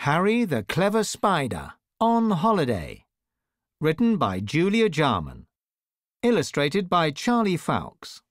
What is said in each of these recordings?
Harry the Clever Spider on Holiday, written by Julia Jarman, illustrated by Charlie Fowkes.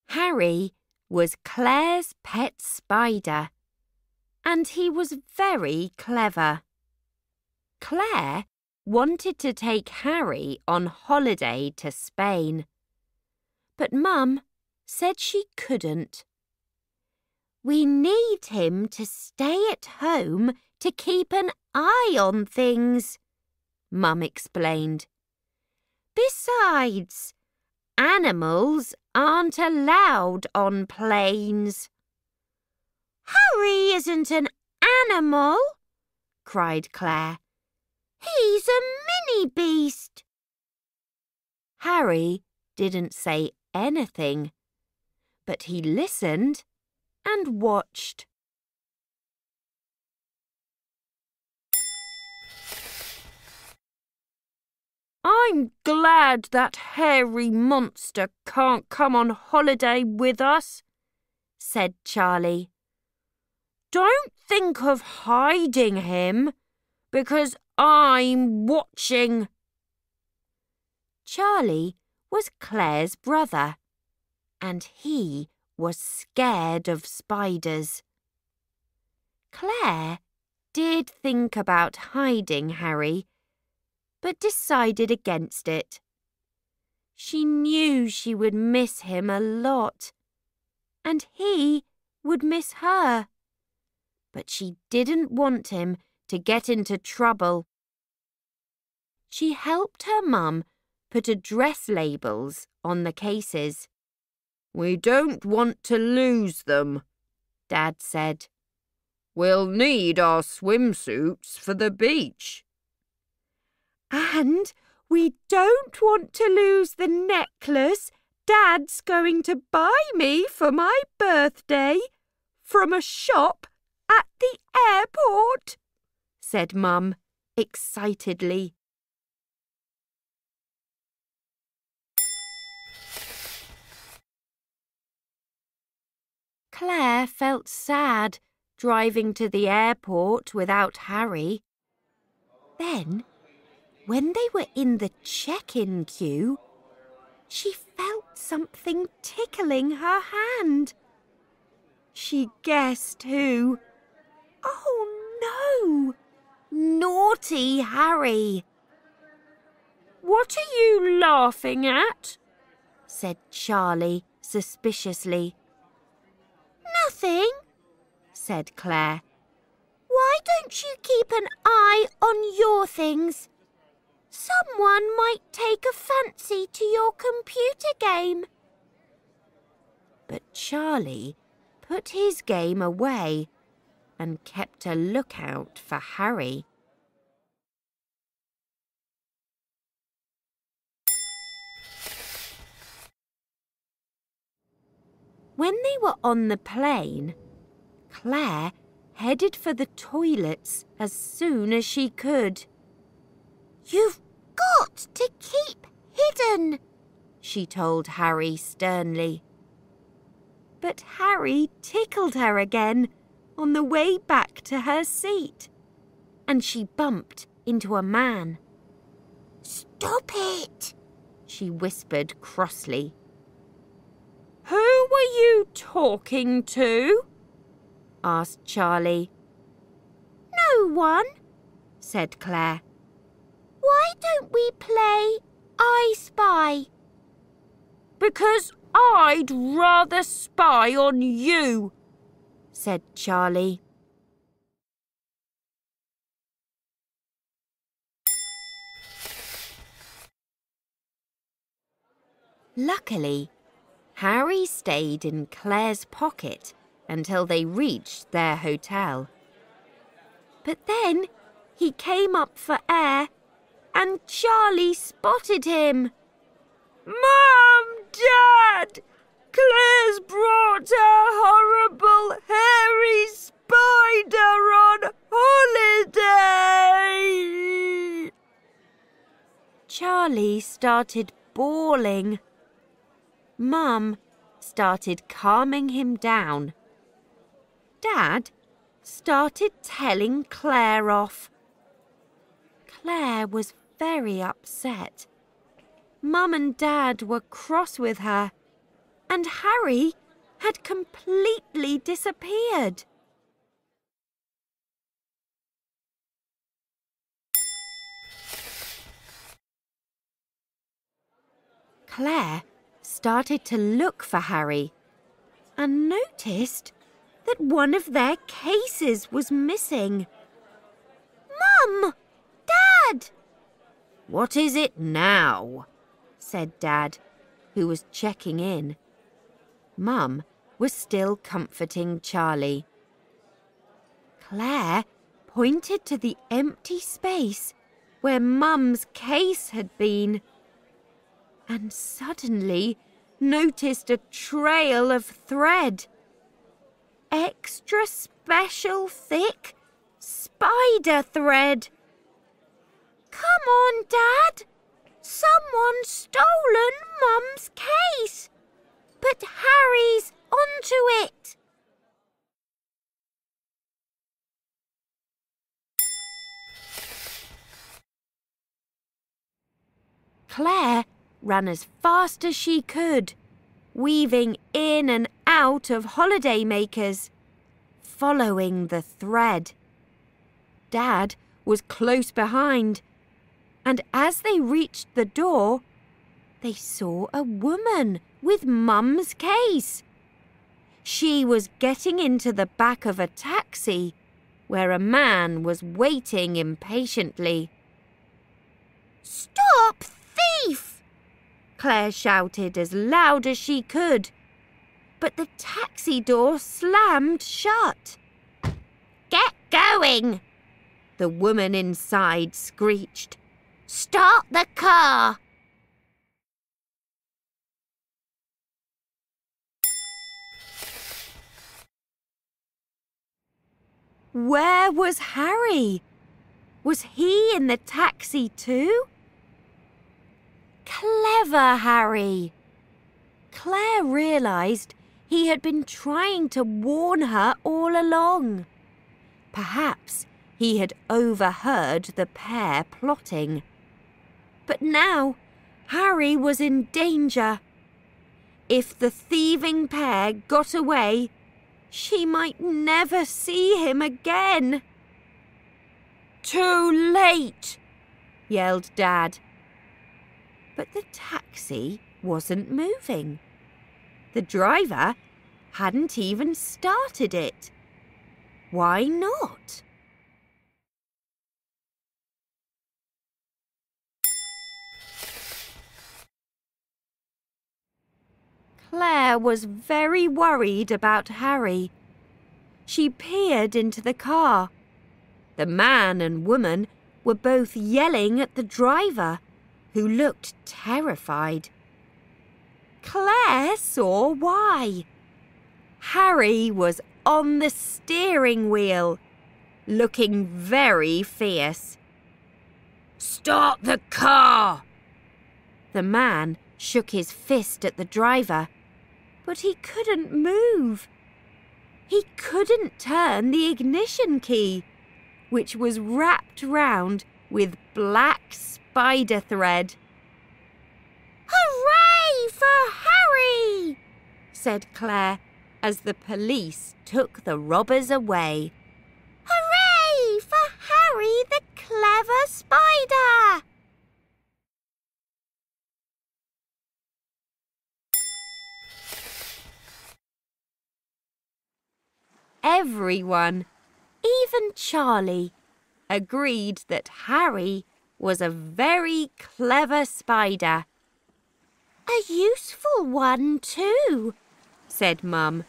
Harry was Claire's pet spider, and he was very clever. Claire wanted to take Harry on holiday to Spain, but Mum said she couldn't. "We need him to stay at home to keep an eye on things," Mum explained. "Besides, animals aren't allowed on planes." "Harry isn't an animal," cried Claire. "He's a mini beast." Harry didn't say anything, but he listened and watched. "I'm glad that hairy monster can't come on holiday with us," said Charlie. "Don't think of hiding him, because I'm watching." Charlie was Claire's brother, and he was scared of spiders. Claire did think about hiding Harry, but decided against it. She knew she would miss him a lot, and he would miss her. But she didn't want him to get into trouble. She helped her mum put address labels on the cases. "We don't want to lose them," Dad said. "We'll need our swimsuits for the beach." "And we don't want to lose the necklace Dad's going to buy me for my birthday from a shop at the airport," said Mum excitedly. Claire felt sad driving to the airport without Harry. Then, when they were in the check-in queue, she felt something tickling her hand. She guessed who. Oh no! Naughty Harry! "What are you laughing at?" said Charlie suspiciously. "Nothing," said Claire. "Why don't you keep an eye on your things? Someone might take a fancy to your computer game." But Charlie put his game away and kept a lookout for Harry. When they were on the plane, Claire headed for the toilets as soon as she could. "You've got to keep hidden," she told Harry sternly. But Harry tickled her again on the way back to her seat, and she bumped into a man. "Stop it," she whispered crossly. "Who were you talking to?" asked Charlie. "No one," said Claire. "Why don't we play I Spy?" "Because I'd rather spy on you," said Charlie. Luckily, Harry stayed in Claire's pocket until they reached their hotel. But then he came up for air and Charlie spotted him. "Mum, Dad! Claire's brought a horrible hairy spider on holiday!" Charlie started bawling. Mum started calming him down. Dad started telling Claire off. Claire was very upset. Mum and Dad were cross with her, and Harry had completely disappeared. Claire started to look for Harry and noticed that one of their cases was missing. Mum! Dad! What is it now? Said Dad, who was checking in. Mum was still comforting Charlie. Claire pointed to the empty space where Mum's case had been, and suddenly noticed a trail of thread. Extra special thick spider thread. Come on, Dad! Someone's stolen Mum's case! But Harry's onto it! Claire ran as fast as she could, weaving in and out of holiday makers, following the thread. Dad was close behind, and as they reached the door, they saw a woman with Mum's case. She was getting into the back of a taxi, where a man was waiting impatiently. "Stop, thief!" Claire shouted as loud as she could, but the taxi door slammed shut. "Get going!" the woman inside screeched. "Start the car!" Where was Harry? Was he in the taxi too? Clever Harry! Claire realised he had been trying to warn her all along. Perhaps he had overheard the pair plotting. But now Harry was in danger. If the thieving pair got away, she might never see him again. "Too late!" yelled Dad. But the taxi wasn't moving. The driver hadn't even started it. Why not? Claire was very worried about Harry. She peered into the car. The man and woman were both yelling at the driver, who looked terrified. Claire saw why. Harry was on the steering wheel, looking very fierce. "Start the car!" The man shook his fist at the driver, but he couldn't move. He couldn't turn the ignition key, which was wrapped round with black spider thread. "Hooray for Harry!" said Claire as the police took the robbers away. "Hooray for Harry the clever spider!" Everyone, even Charlie, agreed that Harry was a very clever spider. "A useful one too," said Mum.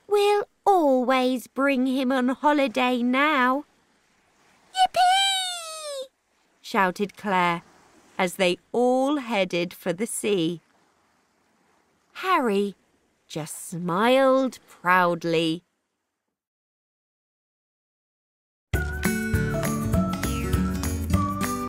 "We'll always bring him on holiday now." "Yippee!" shouted Claire as they all headed for the sea. Harry just smiled proudly.